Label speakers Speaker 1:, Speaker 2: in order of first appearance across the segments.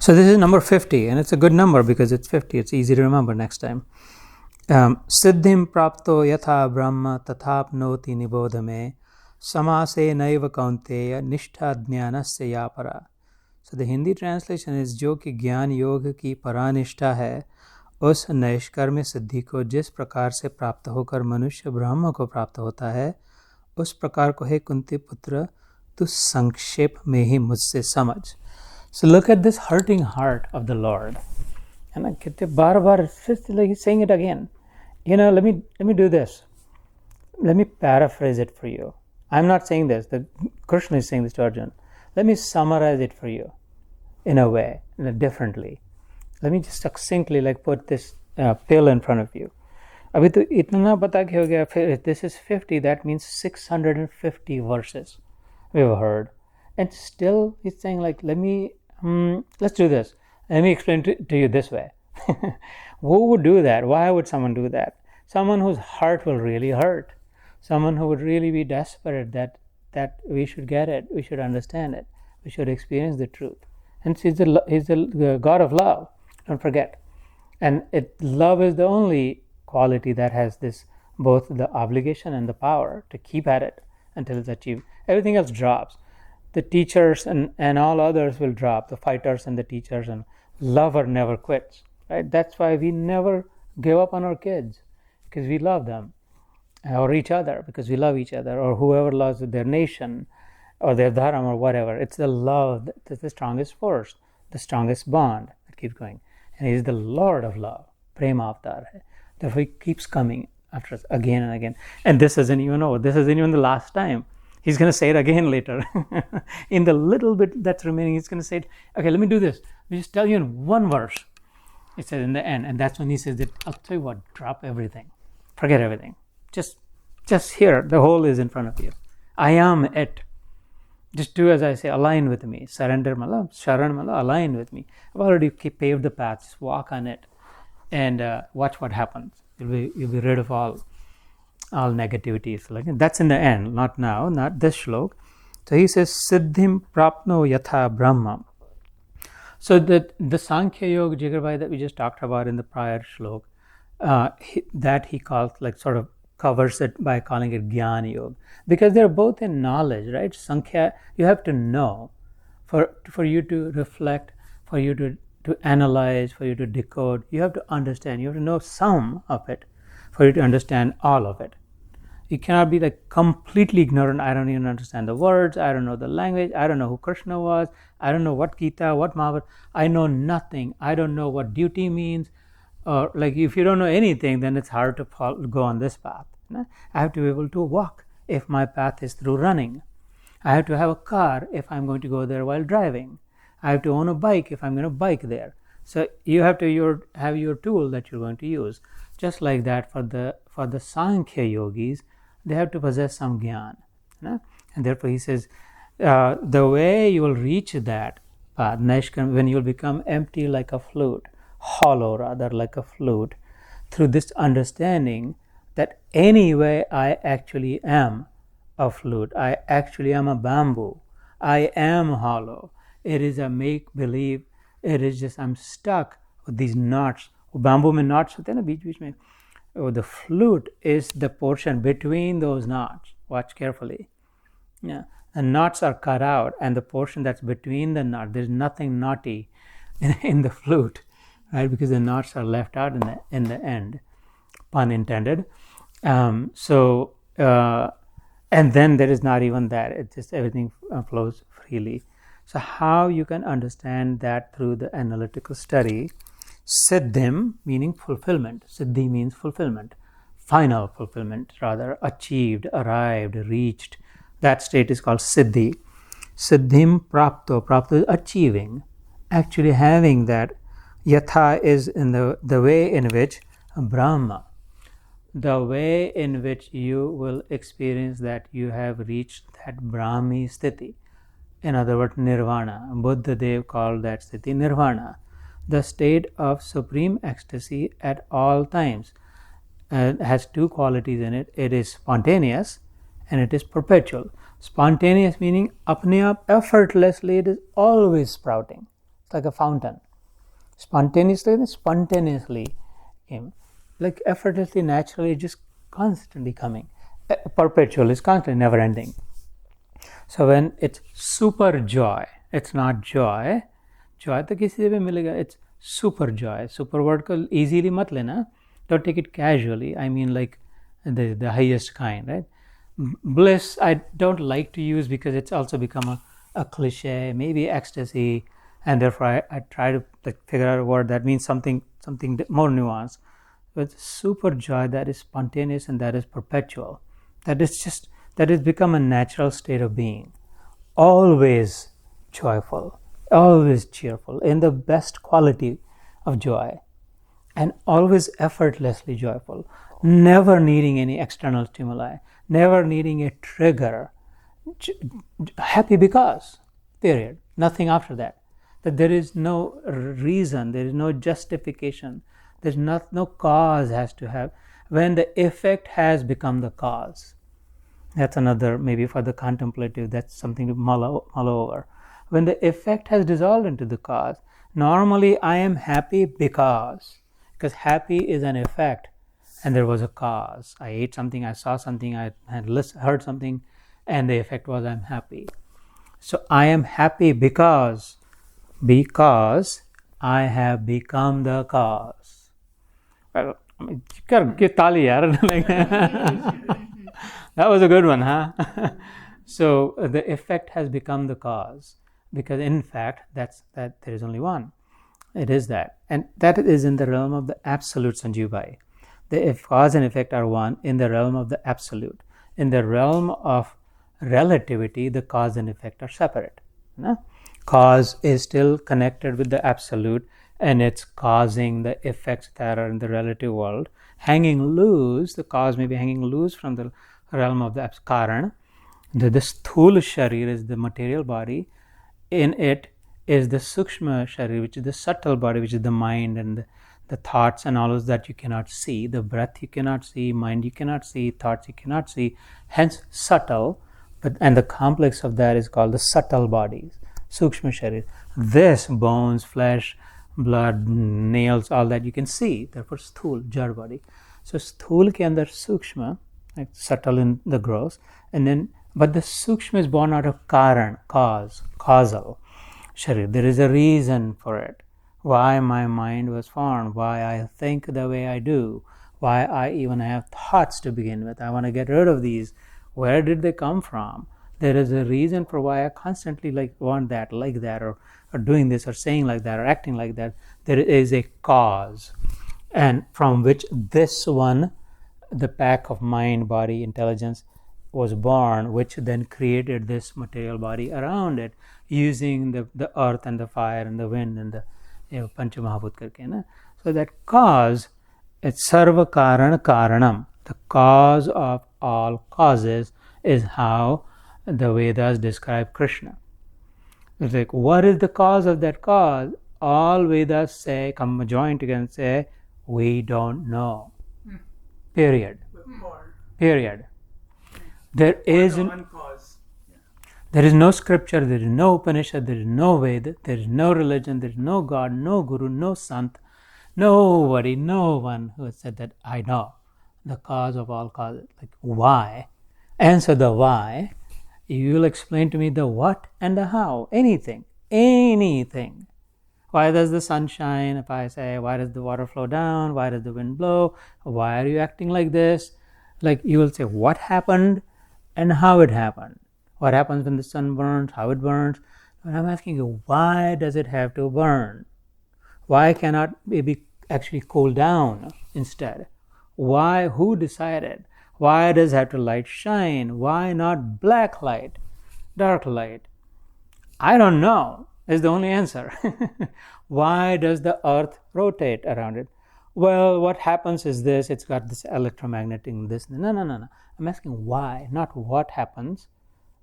Speaker 1: So this is number 50, and it's a good number because it's 50. It's easy to remember next time. Siddhim prapto yatha brahma tathapnoti nibodhame samase naiva kaunteya nishtha jnanasya yapara. So the Hindi translation is जो कि ज्ञान योग की परानिष्ठा है उस नैष्कर्म्य सिद्धि को जिस प्रकार से प्राप्त होकर मनुष्य ब्रह्म को प्राप्त होता है उस प्रकार को हे कुंती पुत्र तू संक्षेप में ही मुझसे समझ. So look at this hurting heart of the Lord. And कितने बार he's saying it again. Let me do this. Let me paraphrase it for you. I'm not saying this. Krishna is saying this to Arjuna. Let me summarize it for you in a way, differently. Let me just succinctly put this pill in front of you. अभी तो इतना पता क्या हो गया. If this is 50, that means 650 verses we've heard. And still he's saying let's do this. Let me explain to you this way. Who would do that? Why would someone do that? Someone whose heart will really hurt. Someone who would really be desperate that we should get it, we should understand it, we should experience the truth. And he's the God of love, don't forget. And love is the only quality that has this, both the obligation and the power to keep at it until it's achieved. Everything else drops. The teachers and all others will drop, the fighters and the teachers, and lover never quits. Right? That's why we never give up on our kids, because we love them. Or each other, because we love each other, or whoever loves their nation or their dharma or whatever. It's the love that's the strongest force, the strongest bond that keeps going. And he is the Lord of love, prema avatar. Therefore he keeps coming after us again and again. And this isn't even the last time. He's going to say it again later. In the little bit that's remaining, he's going to say it. Okay, let me do this. Let me just tell you in one verse. It says in the end, and that's when he says that, I'll tell you what, drop everything. Forget everything. Just here, the whole is in front of you. I am it. Just do as I say, align with me. Surrender mala, sharan mala, align with me. I've already paved the path, just walk on it and watch what happens. You'll be rid of all negativities. That's in the end, not now, not this shlok. So he says, Siddhim prapno yatha brahma. So the Sankhya Yoga Jigarbai that we just talked about in the prior shlok, that he calls sort of covers it by calling it Jnana Yoga, because they're both in knowledge, right? Sankhya, you have to know for you to reflect, for you to analyze, for you to decode. You have to understand. You have to know some of it for you to understand all of it. You cannot be completely ignorant. I don't even understand the words. I don't know the language. I don't know who Krishna was. I don't know what Gita, what Bhagavad. I know nothing. I don't know what duty means. Or if you don't know anything, then it's hard to go on this path. I have to be able to walk if my path is through running. I have to have a car if I'm going to go there while driving. I have to own a bike if I'm going to bike there. So you have to have your tool that you're going to use. Just like that for the Sankhya yogis, they have to possess some jnana. And therefore he says, the way you will reach that path, when you will become empty like a flute, hollow rather like a flute, through this understanding that anyway I actually am a flute, I actually am a bamboo, I am hollow. It is a make-believe, it is just I'm stuck with these knots. Bamboo mein knots hote na beech mein. The flute is the portion between those knots. Watch carefully. Yeah. The knots are cut out, and the portion that's between the knots, there's nothing knotty in the flute. Right, because the knots are left out in the end, pun intended. And then there is not even that. It's just everything flows freely. So how you can understand that through the analytical study? Siddhim meaning fulfillment. Siddhi means fulfillment, final fulfillment, rather achieved, arrived, reached. That state is called siddhi. Siddhim prapto. Prapto is achieving, actually having that. Yatha is in the way in which Brahma, the way in which you will experience that you have reached that Brahmi sthiti. In other words, nirvana. Buddha Dev called that sthiti nirvana, the state of supreme ecstasy at all times. It has two qualities in it. It is spontaneous and it is perpetual. Spontaneous meaning apne aap, effortlessly, it is always sprouting. like a fountain. Spontaneously came. Like effortlessly, naturally, just constantly coming. Perpetual, it's constantly, never ending. So when it's super joy, it's not joy. Joy to kisi se bhi milega. It's super joy. Super word ko easily mat lena. Don't take it casually. I mean like the highest kind, right? Bliss, I don't like to use because it's also become a cliche, maybe ecstasy, and therefore I try to figure out a word that means something more nuanced. But super joy, that is spontaneous and that is perpetual. That has become a natural state of being. Always joyful, always cheerful, in the best quality of joy, and always effortlessly joyful, never needing any external stimuli, never needing a trigger. Happy because, period. Nothing after that. That there is no reason, there is no justification, there's no cause has to have. When the effect has become the cause, that's another, maybe for the contemplative, that's something to mull over. When the effect has dissolved into the cause, normally I am happy because happy is an effect and there was a cause. I ate something, I saw something, I had heard something, and the effect was I'm happy. So I am happy because I have become the cause. Well, give tali yaar. That was a good one, huh? So the effect has become the cause, because in fact that there is only one. It is that, and that is in the realm of the absolute, Sanjeev Bhai. The cause and effect are one in the realm of the absolute. In the realm of relativity, the cause and effect are separate. No? Cause is still connected with the absolute, and it's causing the effects that are in the relative world. Hanging loose, the cause may be hanging loose from the realm of the Karan. The sthula sharir is the material body. In it is the sukshma sharir, which is the subtle body, which is the mind and the thoughts and all those that you cannot see. The breath you cannot see, mind you cannot see, thoughts you cannot see. Hence subtle, and the complex of that is called the subtle bodies, sukshma sharir. This, bones, flesh, blood, nails, all that you can see. Therefore sthul, jar body. So sthul ke andar sukshma, like subtle in the gross, and then but the sukshma is born out of karan, causal sharir. There is a reason for it. Why my mind was formed, why I think the way I do, why I even have thoughts to begin with. I want to get rid of these. Where did they come from? There is a reason for why I constantly want that, like that, or doing this, or saying like that, or acting like that. There is a cause, and from which this one, the pack of mind, body, intelligence, was born, which then created this material body around it, using the earth and the fire and the wind and the Pancha Mahabhut karke. Na? So that cause, it's sarva karana karanam. The cause of all causes is how the Vedas describe Krishna. It's like, what is the cause of that cause? All Vedas say, come join together and say, we don't know. Period. Period. There is no scripture, there is no Upanishad, there is no Veda, there is no religion, there is no God, no Guru, no Sant, nobody, no one who has said that I know the cause of all causes. Like, why? Answer the why. You will explain to me the what and the how. Anything. Why does the sun shine? If I say, why does the water flow down? Why does the wind blow? Why are you acting like this? Like, you will say what happened and how it happened. What happens when the sun burns, how it burns. But I'm asking you, why does it have to burn? Why cannot it be actually cool down instead? Why? Who decided? Why does it have to light shine? Why not black light, dark light? I don't know is the only answer. Why does the earth rotate around it? Well, what happens is this, it's got this electromagnetic this. No. I'm asking why, not what happens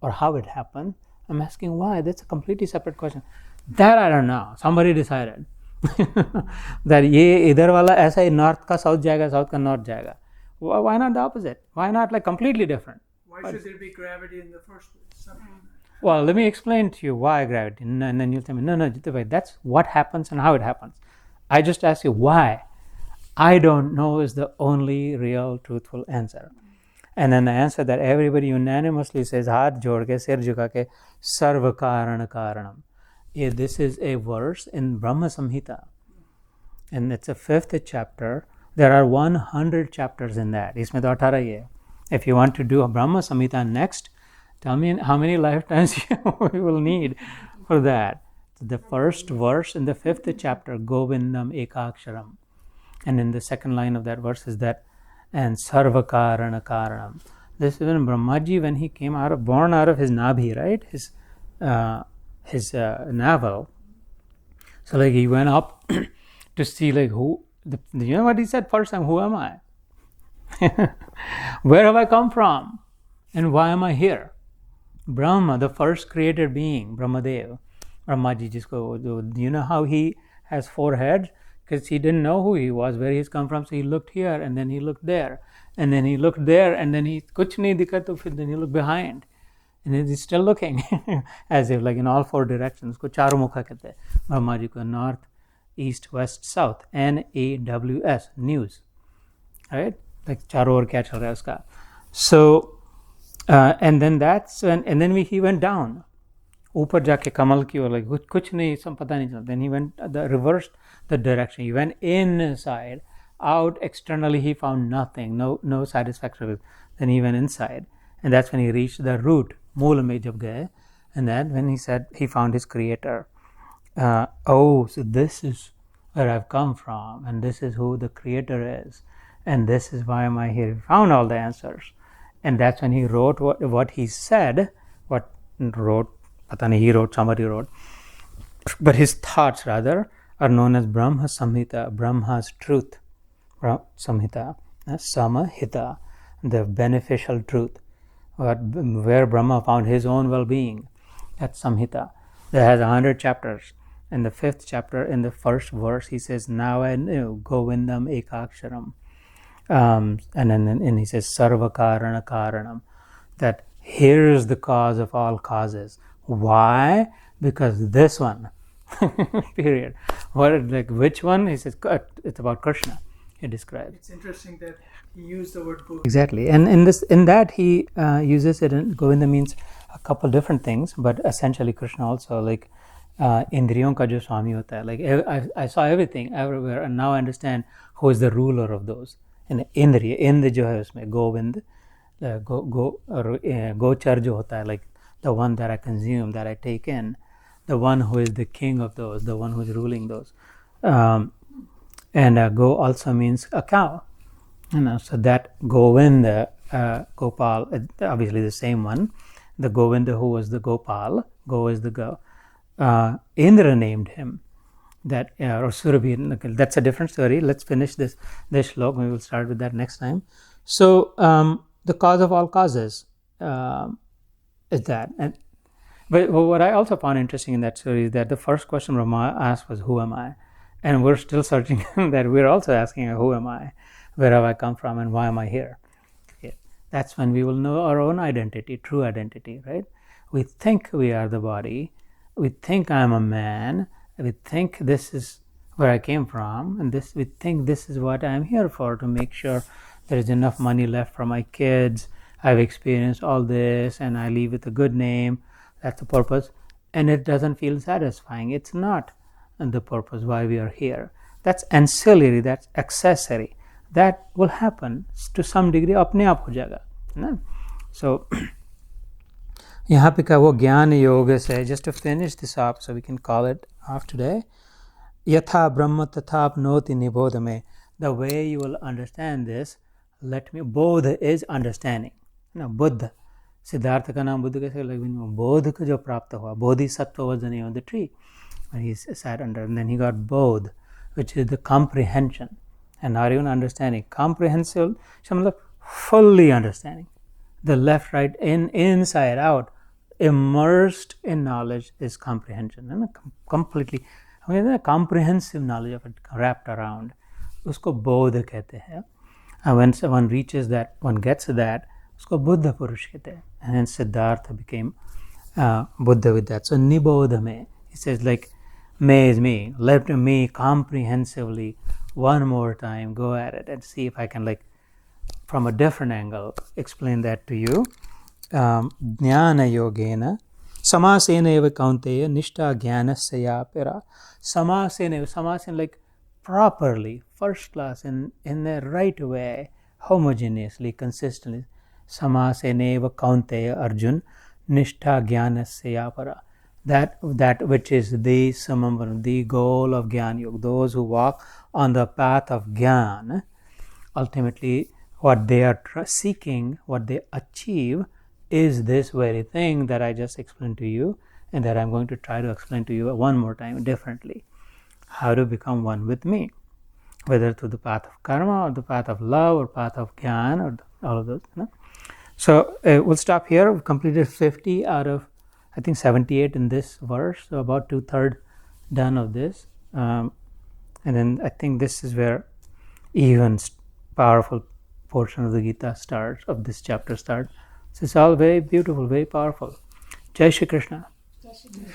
Speaker 1: or how it happened. I'm asking why. That's a completely separate question. That I don't know. Somebody decided that ये इधर वाला ऐसा ही north का south जाएगा, south का north जाएगा. Why not the opposite? Why not like completely different?
Speaker 2: Why should there be gravity in the first place?
Speaker 1: Well, let me explain to you why gravity. And then you'll tell me, no, Jita, that's what happens and how it happens. I just ask you why. I don't know is the only real truthful answer. And then the answer that everybody unanimously says, हाथ जोड़ के सिर झुका के सर्व कारण कारणम. This is a verse in Brahma Samhita. And it's a 5th chapter. There are 100 chapters in that. इसमें तो 18 ही है. If you want to do a Brahma Samhita next, tell me how many lifetimes you will need for that. The first verse in the 5th chapter, Govindam Ekaksharam. And in the second line of that verse is that, and Sarva Karana Karanam. This is when Brahmaji, when he came born out of his nabhi, right? His navel. So like he went up to see like who, you know what he said first time, who am I? Where have I come from? And why am I here? Brahma, the first created being, Brahmadev, Brahmaji jisko, you know how he has 4 heads? Because he didn't know who he was, where he's come from, so he looked here, and then he looked there, and then he looked there, and then he, kuch nahi dikha, to then he looked behind, and then he's still looking, as if like in all 4 directions. Ko charu mukha kehte hain. Brahmaji ko north, east, west, south, NAWS, news, right? Like charu aur kya chal raha hai uska. So, and then that's when, and then he went down. ऊपर जाके कमल की ओर like कुछ नहीं, सब पता नहीं चलता. Then he went reversed the direction. He went inside, out externally he found nothing, no satisfaction. Then he went inside, and that's when he reached the root, मूल में जब गए, and then when he said he found his creator. So this is where I've come from, and this is who the creator is, and this is why am I here. He found all the answers, and that's when he wrote what he said. He wrote, somebody wrote, but his thoughts rather are known as Brahma Samhita, Brahma's truth, Samhita, Samahita, the beneficial truth, where Brahma found his own well-being. That's Samhita. That has 100 chapters. In the 5th chapter, in the first verse, he says, now I knew, Govindam Ekaksharam. And then he says, Sarva Karana Karanam, that here is the cause of all causes. Why? Because this one, period. Which one? He says, it's about Krishna, he describes.
Speaker 2: It's interesting that he used the word Govinda.
Speaker 1: Exactly. And in that he uses it, in Govinda means a couple different things, but essentially Krishna also, like Indriyon ka jo Swami hota hai. Like I saw everything everywhere, and now I understand who is the ruler of those. And Indriya, Indra jo hai usme, Govind, Gochar jo hota hai, like the one that I consume, that I take in, the one who is the king of those, the one who is ruling those. And Go also means a cow. So that Govinda, Gopal, obviously the same one. The Govinda who was the Gopal, Go is the Go. Indra named him that, or Surabhi. That's a different story. Let's finish this shlok. We will start with that next time. So the cause of all causes is that. But what I also found interesting in that story is that the first question Brahma asked was, who am I? And we're still searching that. We're also asking, who am I? Where have I come from, and why am I here? Okay. That's when we will know our own identity, true identity, right? We think we are the body. We think I'm a man. We think this is where I came from, and we think this is what I'm here for, to make sure there is enough money left for my kids. I've experienced all this, and I leave with a good name. That's the purpose. And it doesn't feel satisfying. It's not the purpose why we are here. That's ancillary, that's accessory. That will happen to some degree, अपने आप हो जाएगा, ना? So यहाँ पे का वो ज्ञान योग से, just to finish this up so we can call it off today. यथा ब्रह्म तथा apnoti nibodha में. The way you will understand this, bodh is understanding. Buddha. Siddhartha का नाम बुद्ध कैसे लगा? बोध को जो प्राप्त हुआ, bodhisattva was the name of the tree when he sat under, and then he got bodh, which is the comprehension. And now even understanding, comprehensive, fully understanding, the left, right, inside, out, immersed in knowledge is comprehension, and completely comprehensive knowledge of it wrapped around. Usko bodh कहते हैं. And when one reaches that, one gets that, usko buddha purush कहते हैं. And then Siddhartha became Buddha with that. So nibodhame, he says like, maze me, let me comprehensively one more time go at it and see if I can like from a different angle explain that to you. Jnana yogena samasena eva kaunteya nishta jnanasya pera. Samasena like properly, first class, in the right way, homogeneously, consistently. Samasena eva kaunteya Arjun nishta jnanasya para. That which is the samam, the goal of Gyan Yoga. Those who walk on the path of Gyan, ultimately what they are seeking, what they achieve, is this very thing that I just explained to you, and that I'm going to try to explain to you one more time differently. How to become one with me, whether through the path of karma or the path of love or path of Gyan or all of those. So we'll stop here. We've completed 50 out of, I think, 78 in this verse, so about 2/3 done of this. And then I think this is where even powerful portion of the Gita starts, of this chapter starts. So it's all very beautiful, very powerful. Jai Shri Krishna.
Speaker 3: Jai Shri Krishna.